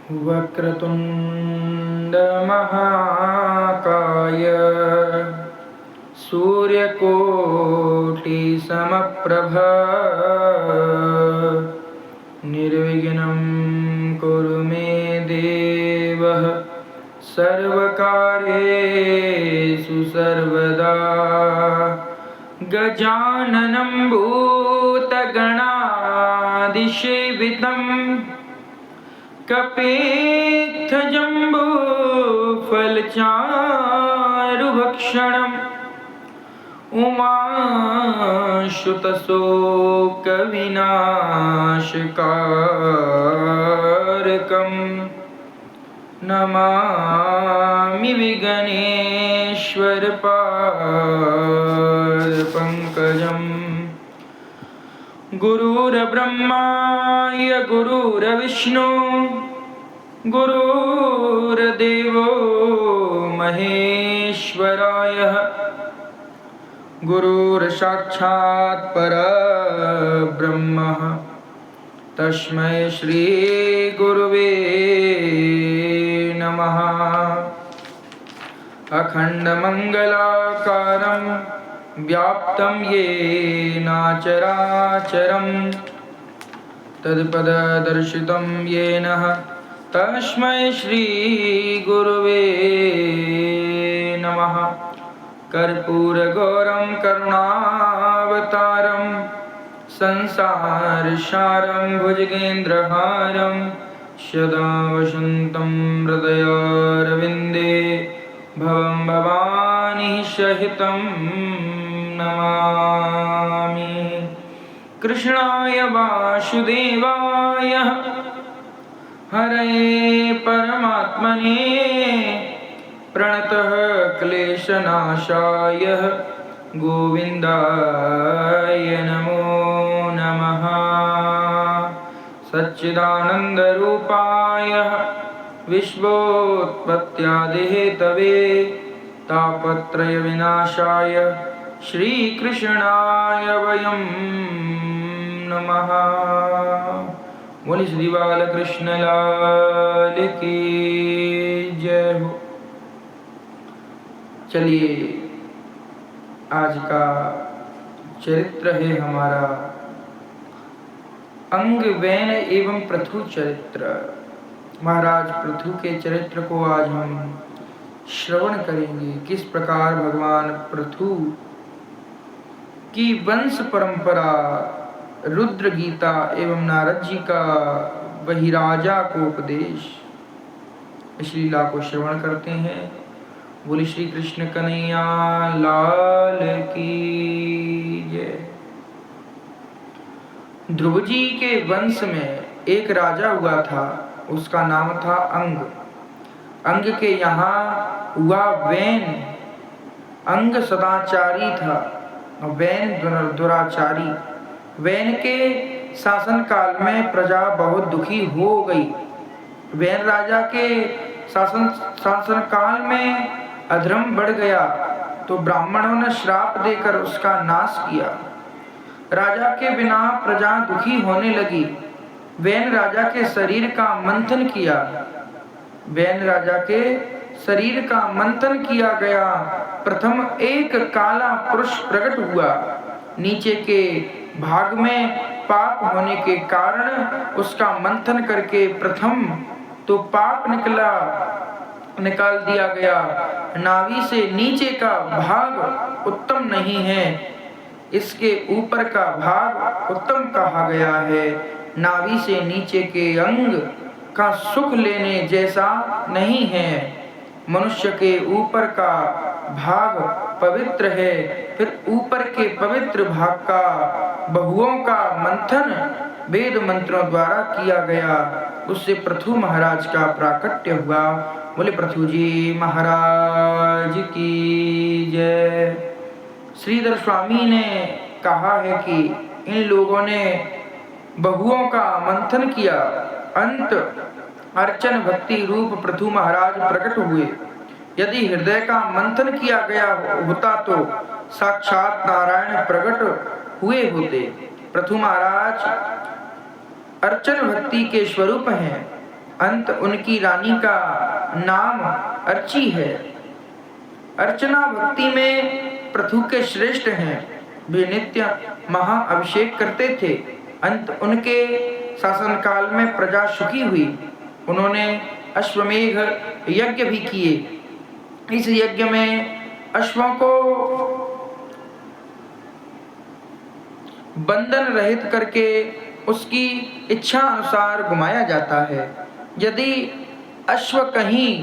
वक्रतुंड महाकाय सूर्यकोटि समप्रभ निर्विघ्नं कुरु मे देव सर्वकार्येषु सर्वदा। गजाननं भूतगणादिसेवितं कपित्थजम्बूफलचारुभक्षणम् उमाशुतशोकविनाशकारकं नमामि विघ्नेश्वरपादपङ्कजम्। गुरुर्ब्रह्मा गुरुर्विष्णु गुरुर्देवो महेश्वराय गुरुर्साक्षात् परब्रह्म तस्मै श्री गुरुवे नमः। अखण्डमङ्गलाकारं व्याप्तं येन चराचरं तत्पददर्शितं येन तस्मै श्री गुरुवे नमः। कर्पूरगौरं करुणावतारं संसारसारं भुजगेन्द्रहारं सदा वसन्तं हृदयारविन्दे भवं भवानी सहितं नमामि। कृष्णाय वासुदेवाय हरये परमात्मने प्रणतः क्लेशनाशाय गोविन्दाय नमो नमः। सच्चिदानन्दरूपाय विश्वोत्पत्त्यादिहेतवे तापत्रयविनाशाय श्रीकृष्णाय वयं नमः। बोलिए श्री बालकृष्ण लाल की जय हो। चलिए आज का चरित्र है हमारा अंगवैन एवं पृथु चरित्र। महाराज पृथु के चरित्र को आज हम श्रवण करेंगे। किस प्रकार भगवान पृथु की वंश परंपरा रुद्र गीता एवं नारद जी का बहिराजा को उपदेश, इस लीला को श्रवण करते हैं। बोली श्री कृष्ण कन्हैया लाल की जय। ध्रुव जी के वंश में एक राजा हुआ था, उसका नाम था अंग। अंग के यहाँ हुआ वैन। अंग सदाचारी था और वैन दुराचारी। वैन के शासन काल में प्रजा बहुत दुखी हो गई। वैन राजा के शासन काल में अधर्म बढ़ गया तो ब्राह्मणों ने श्राप देकर उसका नाश किया। राजा के बिना प्रजा दुखी होने लगी। वैन राजा के शरीर का मंथन किया। वैन राजा के शरीर का मंथन किया गया। प्रथम एक काला पुरुष प्रकट हुआ। नीचे के भाग में पाप होने के कारण उसका मंथन करके प्रथम तो पाप निकाल दिया गया। नाभि से नीचे का भाग उत्तम नहीं है, इसके ऊपर का भाग उत्तम कहा गया है। नाभि से नीचे के अंग का सुख लेने जैसा नहीं है। मनुष्य के ऊपर का भाग पवित्र है, फिर ऊपर के पवित्र भाग का बहुओं का मंथन वेद मंत्रों द्वारा किया गया। उससे पृथु महाराज का प्राकट्य हुआ। बोले पृथु जी महाराज की जय। श्रीधर स्वामी ने कहा है कि इन लोगों ने बहुओं का मंथन किया। अंत अर्चन भक्ति रूप पृथु महाराज प्रकट हुए। यदि हृदय का मंथन किया गया होता तो साक्षात नारायण प्रकट हुए होते। पृथु महाराज अर्चन भक्ति के स्वरूप हैं। अंत उनकी रानी का नाम अर्ची है। अर्चना भक्ति में पृथु के श्रेष्ठ हैं। वे नित्य महाअभिषेक करते थे। अंत उनके शासनकाल में प्रजा सुखी हुई। उन्होंने अश्वमेघ यज्ञ भी किए। इस यज्ञ में अश्वों को बंधन रहित करके उसकी इच्छा अनुसार घुमाया जाता है। यदि अश्व कहीं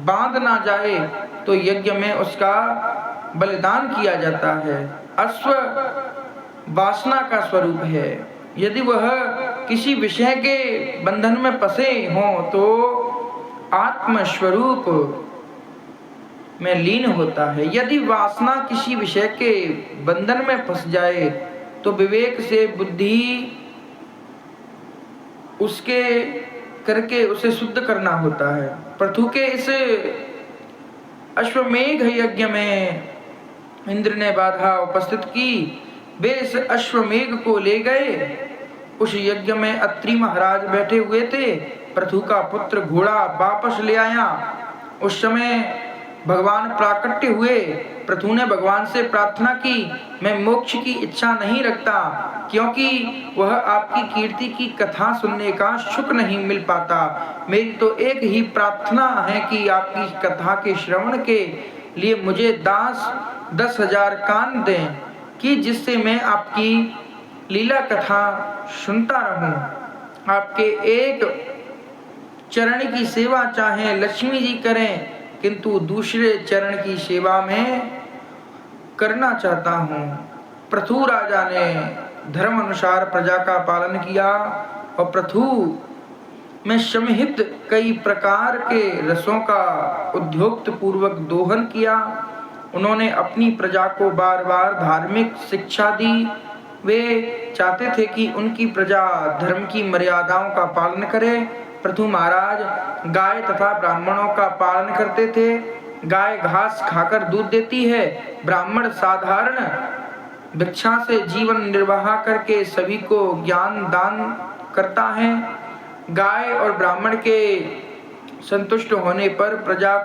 बांध ना जाए तो यज्ञ में उसका बलिदान किया जाता है। अश्व वासना का स्वरूप है। यदि वह किसी विषय के बंधन में फंसे हों तो आत्मस्वरूप में लीन होता है। यदि वासना किसी विषय के बंधन में फंस जाए तो विवेक से बुद्धि उसके करके उसे शुद्ध करना होता है। पृथु के इस अश्वमेघ यज्ञ में इंद्र ने बाधा उपस्थित की। वे इस अश्वमेघ को ले गए। उस यज्ञ में अत्रि महाराज बैठे हुए थे। पृथु का पुत्र घोड़ा वापस ले आया। उस समय भगवान प्राकट्य हुए। पृथु ने भगवान से प्रार्थना की, मैं मोक्ष की इच्छा नहीं रखता, क्योंकि वह आपकी कीर्ति की कथा सुनने का सुख नहीं मिल पाता। मेरी तो एक ही प्रार्थना है कि आपकी कथा के श्रवण के लिए मुझे दास 10,000 कान दें, कि जिससे मैं आपकी लीला कथा सुनता रहूं। आपके एक चरण की सेवा चाहे लक्ष्मी जी करें, किंतु दूसरे चरण की सेवा में करना चाहता हूँ। पृथु राजा ने धर्म अनुसार प्रजा का पालन किया और पृथु में समहित कई प्रकार के रसों का उद्योक्त पूर्वक दोहन किया। उन्होंने अपनी प्रजा को बार बार धार्मिक शिक्षा दी। वे चाहते थे कि उनकी प्रजा धर्म की मर्यादाओं का पालन करे। पृथु महाराज गाय तथा ब्राह्मणों का पालन करते थे। गाय घास खाकर दूध देती है। ब्राह्मण साधारण भिक्षा से जीवन निर्वाह करके सभी को ज्ञान दान करता है। गाय और ब्राह्मण के संतुष्ट होने पर प्रजा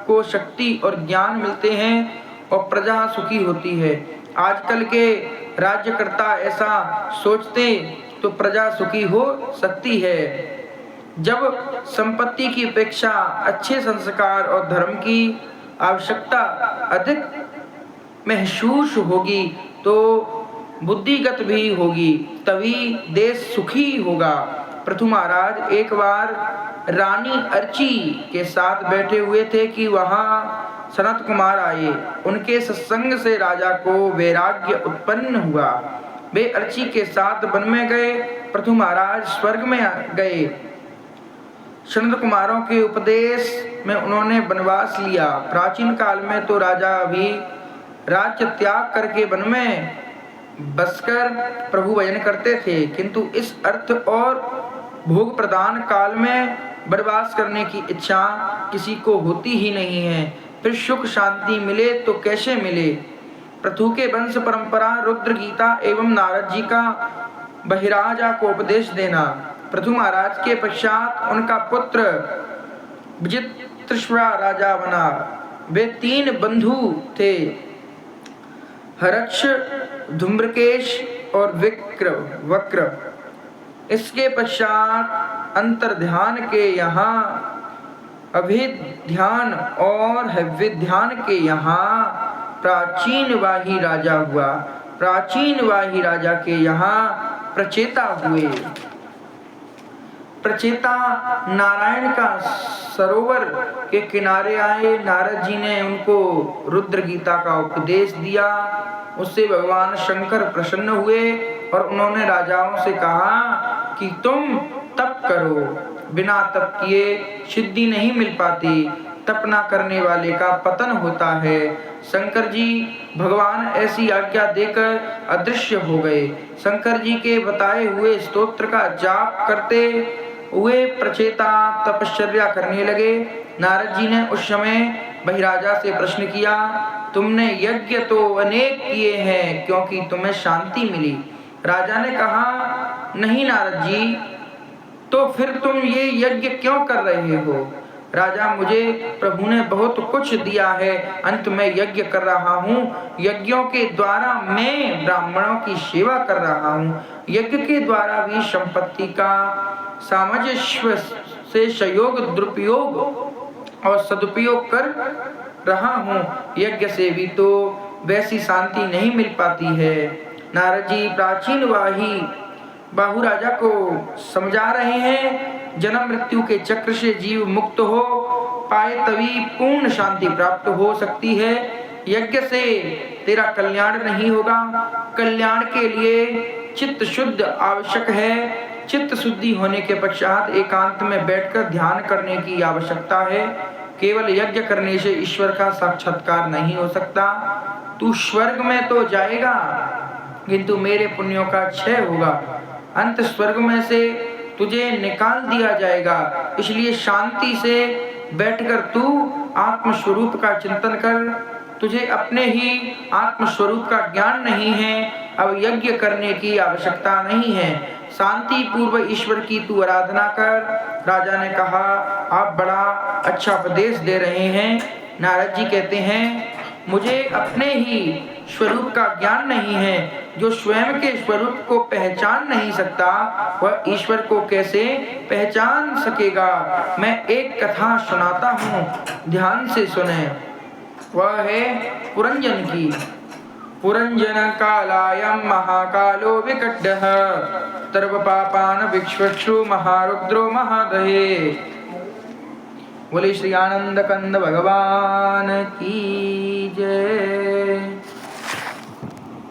को शक्ति और ज्ञान मिलते हैं और प्रजा सुखी होती है। आजकल के राज्यकर्ता ऐसा सोचते तो प्रजा सुखी हो सकती है। जब संपत्ति की अपेक्षा अच्छे संस्कार और धर्म की आवश्यकता अधिक महसूस होगी तो बुद्धिगत भी होगी, तभी देश सुखी होगा। पृथु महाराज एक बार रानी अर्ची के साथ बैठे हुए थे कि वहां सनत कुमार आए। उनके सत्संग से राजा को वैराग्य उत्पन्न हुआ। वे अर्ची के साथ वन में गए। पृथु महाराज स्वर्ग में गए। सनत कुमारों के उपदेश में उन्होंने वनवास लिया। प्राचीन काल में तो राजा भी राज्य त्याग करके वन में बसकर प्रभु भजन करते थे, किंतु इस अर्थ और भोग प्रदान काल में वनवास करने की इच्छा किसी को होती ही नहीं है। फिर सुख शांति मिले तो कैसे मिले। पृथु के वंश परंपरा रुद्र गीता एवं नारद जी का बहिराजा को उपदेश देना। पृथु महाराज के पश्चात उनका पुत्र विचित्रश्वा राजा बना। वे 3 बंधु थे, हरक्ष, धूम्रकेश और वक्र। इसके पश्चात अंतर्ध्यान के यहाँ अभिध्यान और हव्यध्यान के यहाँ प्राचीन वाही राजा हुआ। प्राचीन वाही राजा के यहाँ प्रचेता हुए। प्रचेता नारायण का सरोवर के किनारे आए। नारद जी ने उनको रुद्र गीता का उपदेश दिया। उससे भगवान शंकर प्रसन्न हुए और उन्होंने राजाओं से कहा कि तुम तप करो। बिना तप किए सिद्धि नहीं मिल पाती। तप न करने वाले का पतन होता है। शंकर जी भगवान ऐसी आज्ञा देकर अदृश्य हो गए। शंकर जी के बताए हुए स्तोत्र का जाप करते हुए प्रचेता तपश्चर्या करने लगे। नारद जी ने उस समय बहिराजा से प्रश्न किया, तुमने यज्ञ तो अनेक किए हैं, क्योंकि तुम्हें शांति मिली। राजा ने कहा, नहीं नारद जी, तो फिर तुम ये यज्ञ क्यों कर रहे हो? राजा, मुझे प्रभु ने बहुत कुछ दिया है, अंत में यज्ञ कर रहा हूँ। यज्ञों के द्वारा मैं ब्राह्मणों की सेवा कर रहा हूँ। यज्ञ के द्वारा भी संपत्ति का सामंजस्य से सहयोग, दुरुपयोग और सदुपयोग कर रहा हूँ। यज्ञ से भी तो वैसी शांति नहीं मिल पाती है। नारद जी प्राचीन बाहु राजा को समझा रहे हैं, जन्म मृत्यु के चक्र से जीव मुक्त हो पाए तभी पूर्ण शांति प्राप्त हो सकती है। यज्ञ से तेरा कल्याण नहीं होगा। कल्याण के लिए चित्त शुद्ध आवश्यक है। चित्त शुद्धि होने के पश्चात एकांत में बैठकर ध्यान करने की आवश्यकता है। केवल यज्ञ करने से ईश्वर का साक्षात्कार नहीं हो सकता। तू स्वर्ग में तो जाएगा, किंतु मेरे पुण्यों का क्षय होगा। अंत स्वर्ग में से तुझे निकाल दिया जाएगा। इसलिए शांति से बैठकर तू आत्मस्वरूप का चिंतन कर। तुझे अपने ही आत्मस्वरूप का ज्ञान नहीं है, अब यज्ञ करने की आवश्यकता नहीं है। शांति पूर्व ईश्वर की तू आराधना कर। राजा ने कहा, आप बड़ा अच्छा उपदेश दे रहे हैं। नारद जी कहते हैं, मुझे अपने ही स्वरूप का ज्ञान नहीं है। जो स्वयं के स्वरूप को पहचान नहीं सकता, वह ईश्वर को कैसे पहचान सकेगा? मैं एक कथा सुनाता हूँ, ध्यान से सुने। वह है पुरंजन की। पुरंजन कालायं महाकालो विकटः, सर्व पापान विश्वक्षु महारुद्रो महादहे। बोले श्री आनंद कंद भगवान की जय।